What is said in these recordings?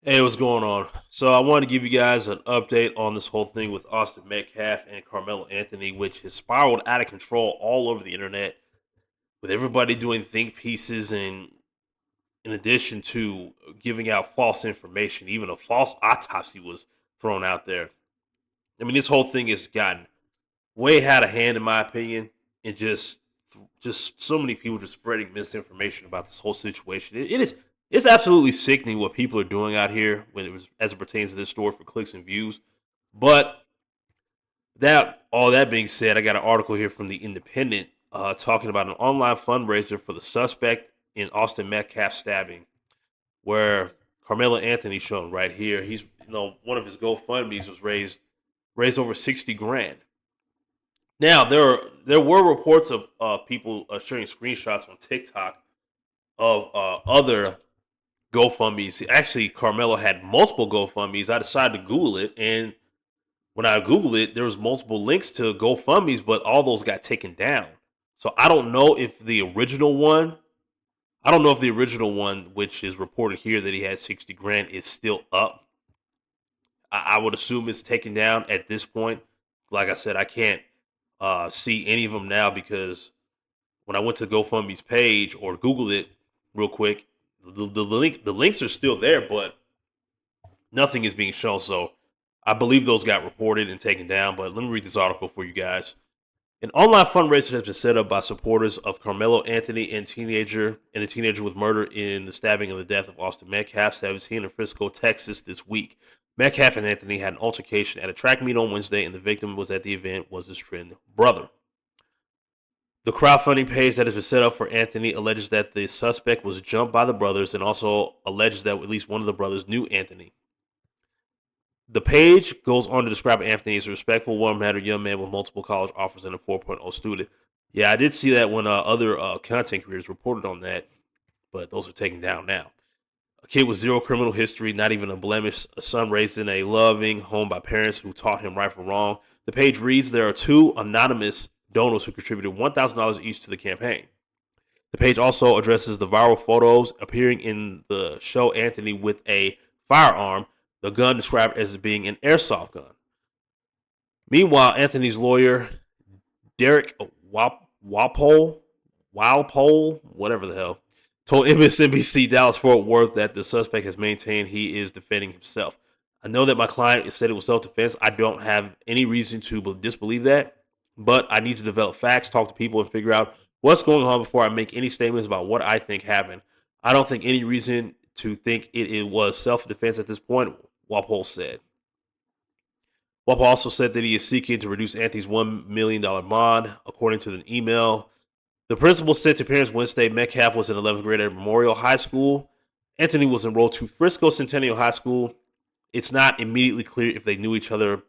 Hey, what's going on? So I wanted to give you guys an update on this whole thing with Austin Metcalf and Carmelo Anthony, which has spiraled out of control all over the internet, with everybody doing think pieces and in addition to giving out false information, even a false autopsy was thrown out there. I mean, this whole thing has gotten way out of hand, in my opinion, and just so many people just spreading misinformation about this whole situation. It's absolutely sickening what people are doing out here when it was as it pertains to this story for clicks and views. But that all that being said, I got an article here from the Independent talking about an online fundraiser for the suspect in Austin Metcalf stabbing, where Carmelo Anthony shown right here. He's one of his GoFundmes was raised over 60 grand. Now there were reports of people sharing screenshots on TikTok of other GoFundmes. Actually, Carmelo had multiple GoFundmes. I decided to Google it, and when I Googled it, there was multiple links to GoFundmes, but all those got taken down. So I don't know if the original one, which is reported here that he had 60 grand, is still up. I would assume it's taken down at this point. Like I said, I can't see any of them now because when I went to GoFundMe's page or Googled it real quick, the links are still there, but nothing is being shown. So I believe those got reported and taken down. But let me read this article for you guys. An online fundraiser has been set up by supporters of Carmelo Anthony and the teenager was murdered in the stabbing and the death of Austin Metcalf, 17, in Frisco, Texas, this week. Metcalf and Anthony had an altercation at a track meet on Wednesday, and the victim was at the event was his twin brother. The crowdfunding page that has been set up for Anthony alleges that the suspect was jumped by the brothers and also alleges that at least one of the brothers knew Anthony. The page goes on to describe Anthony as a respectful, warm-mannered young man with multiple college offers and a 4.0 student. Yeah, I did see that when other content creators reported on that, but those are taken down now. A kid with zero criminal history, not even a blemish, a son raised in a loving home by parents who taught him right from wrong. The page reads there are two anonymous donors who contributed $1,000 each to the campaign. The page also addresses the viral photos appearing in the show Anthony with a firearm, the gun described as being an airsoft gun. Meanwhile, Anthony's lawyer, Derek Walpole, whatever the hell, told MSNBC Dallas Fort Worth that the suspect has maintained he is defending himself. I know that my client said it was self-defense. I don't have any reason to disbelieve that, but I need to develop facts, talk to people, and figure out what's going on before I make any statements about what I think happened. I don't think any reason to think it was self-defense at this point, Walpole said. Walpole also said that he is seeking to reduce Anthony's $1 million bond, according to an email. The principal said to parents Wednesday Metcalf was in 11th grade at Memorial High School. Anthony was enrolled to Frisco Centennial High School. It's not immediately clear if they knew each other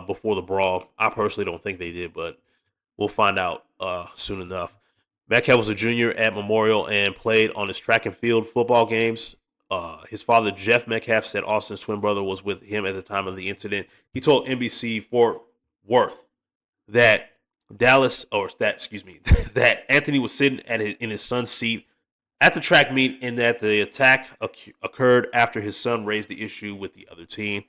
before the brawl. I personally don't think they did, but we'll find out soon enough. Metcalf was a junior at Memorial and played on his track and field football games. His father, Jeff Metcalf, said Austin's twin brother was with him at the time of the incident. He told NBC Fort Worth that that Anthony was sitting in his son's seat at the track meet and that the attack occurred after his son raised the issue with the other team.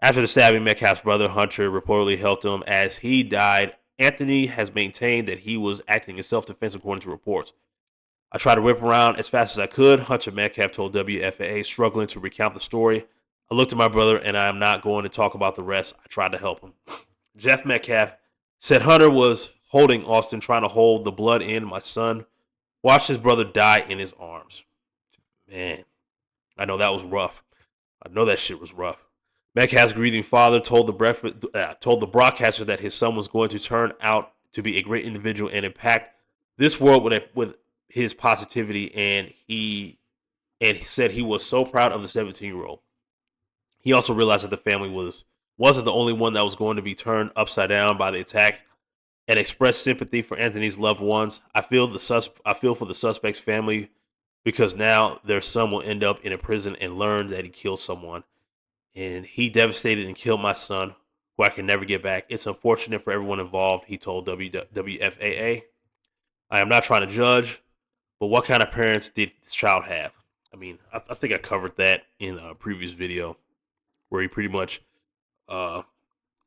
After the stabbing, Metcalf's brother, Hunter, reportedly helped him as he died. Anthony has maintained that he was acting in self-defense according to reports. I tried to whip around as fast as I could, Hunter Metcalf told WFAA, struggling to recount the story. I looked at my brother and I am not going to talk about the rest. I tried to help him. Jeff Metcalf said Hunter was holding Austin, trying to hold the blood in. My son watched his brother die in his arms. Man, I know that was rough. I know that shit was rough. Metcalf's grieving father told the broadcaster that his son was going to turn out to be a great individual and impact this world with his positivity, and he said he was so proud of the 17-year-old. He also realized that the family wasn't the only one that was going to be turned upside down by the attack, and expressed sympathy for Anthony's loved ones. I feel for the suspect's family because now their son will end up in a prison and learn that he killed someone. And he devastated and killed my son, who I can never get back. It's unfortunate for everyone involved, he told WFAA. I am not trying to judge, but what kind of parents did this child have? I mean, I think I covered that in a previous video where he pretty much uh,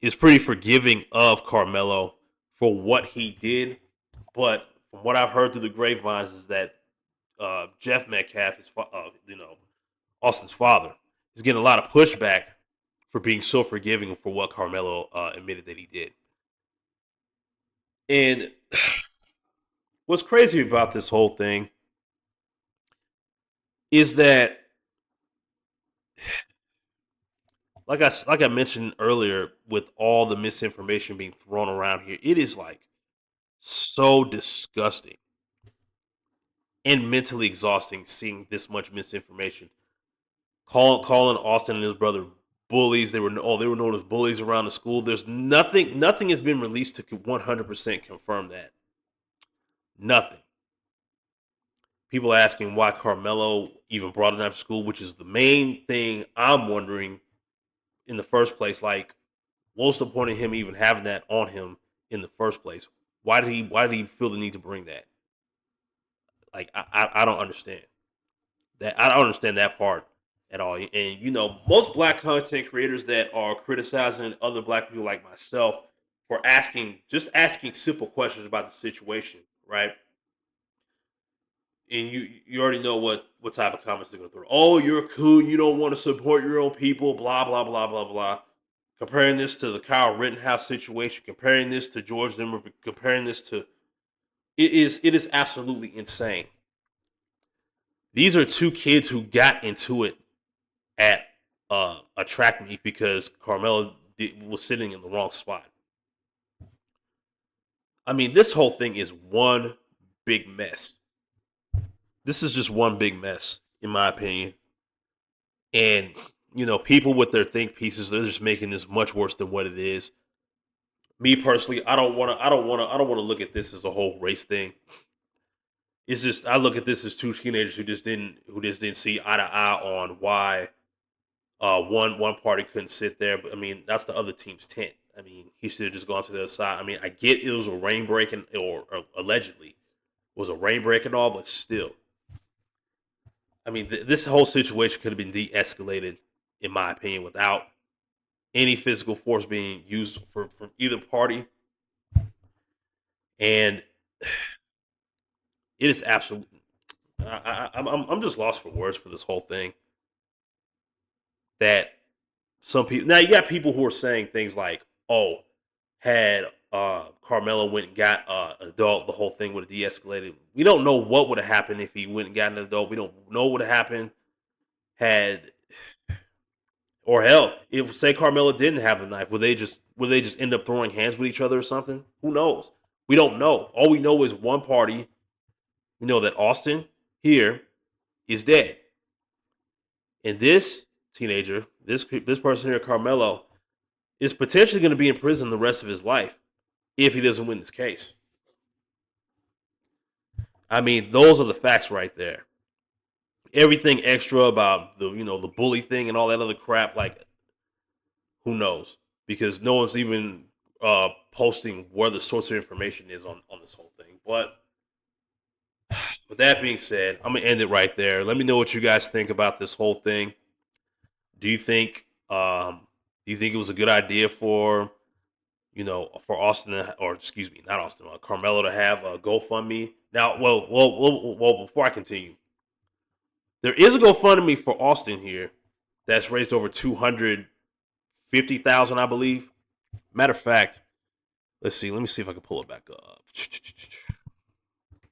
is pretty forgiving of Carmelo for what he did. But from what I've heard through the grapevines is that Jeff Metcalf, Austin's father, is getting a lot of pushback for being so forgiving for what Carmelo admitted that he did. And what's crazy about this whole thing is that, like I mentioned earlier, with all the misinformation being thrown around here, it is like so disgusting and mentally exhausting seeing this much misinformation. Calling Austin and his brother bullies. They were known as bullies around the school. There's nothing has been released to 100% confirm that. Nothing. People asking why Carmelo even brought it up to school, which is the main thing I'm wondering in the first place. Like, what's the point of him even having that on him in the first place? Why did he feel the need to bring that? Like, I don't understand that. I don't understand that part at all. And most black content creators that are criticizing other black people like myself for asking simple questions about the situation, right? And you already know what type of comments they're gonna throw. Oh, you're cool. You don't want to support your own people. Blah blah blah blah blah. Comparing this to the Kyle Rittenhouse situation, comparing this to George Zimmer, comparing this to it is absolutely insane. These are two kids who got into it at a track meet because Carmelo was sitting in the wrong spot. I mean, this whole thing is one big mess. This is just one big mess, in my opinion. And people with their think pieces, they're just making this much worse than what it is. Me personally, I don't want to look at this as a whole race thing. It's just I look at this as two teenagers who just didn't see eye to eye on why one party couldn't sit there. But I mean, that's the other team's tent. I mean, he should have just gone to the other side. I mean, I get it was a rain break or allegedly was a rain break and all, but still, I mean, this whole situation could have been de-escalated, in my opinion, without any physical force being used from either party. And it is absolutely. I'm just lost for words for this whole thing. That some people now you got people who are saying things like, "Oh, had Carmelo went and got an adult, the whole thing would have de-escalated." We don't know what would have happened if he went and got an adult. We don't know what would have happened had, or hell, if say Carmelo didn't have a knife, would they just end up throwing hands with each other or something? Who knows? We don't know. All we know is one party. We know that Austin here is dead, and this teenager, this person here, Carmelo, is potentially going to be in prison the rest of his life if he doesn't win this case. I mean, those are the facts right there. Everything extra about the bully thing and all that other crap, like who knows? Because no one's even posting where the source of information is on this whole thing. But with that being said, I'm gonna end it right there. Let me know what you guys think about this whole thing. Do you think it was a good idea for Austin or excuse me, not Austin, Carmelo to have a GoFundMe? Now, well, before I continue, there is a GoFundMe for Austin here that's raised over 250,000, I believe. Matter of fact, let's see. Let me see if I can pull it back up.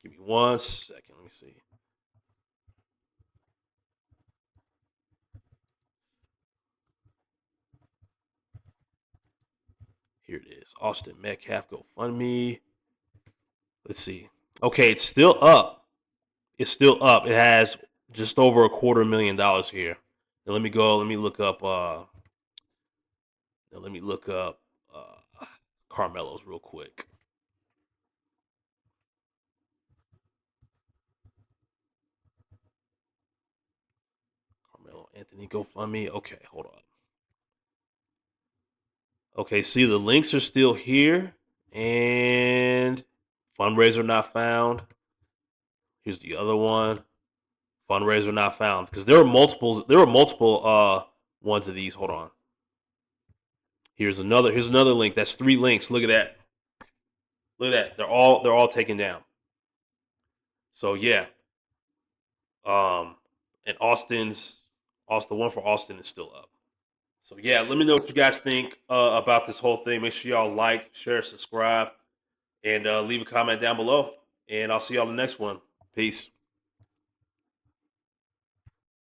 Give me 1 second. Let me see. Here it is. Austin Metcalf GoFundMe. Let's see. Okay, it's still up. It's still up. It has just over $250,000 here. Now let me go. Let me look up. Let me look up Carmelo's real quick. Karmelo Anthony GoFundMe. Okay, hold on. Okay, see the links are still here, and fundraiser not found. Here's the other one. Fundraiser not found because there were multiples. There were multiple ones of these. Hold on. Here's another. Here's another link. That's 3 links. Look at that. Look at that. They're all taken down. So yeah. And the one for Austin is still up. So yeah, let me know what you guys think about this whole thing. Make sure y'all like, share, subscribe, and leave a comment down below. And I'll see y'all in the next one. Peace.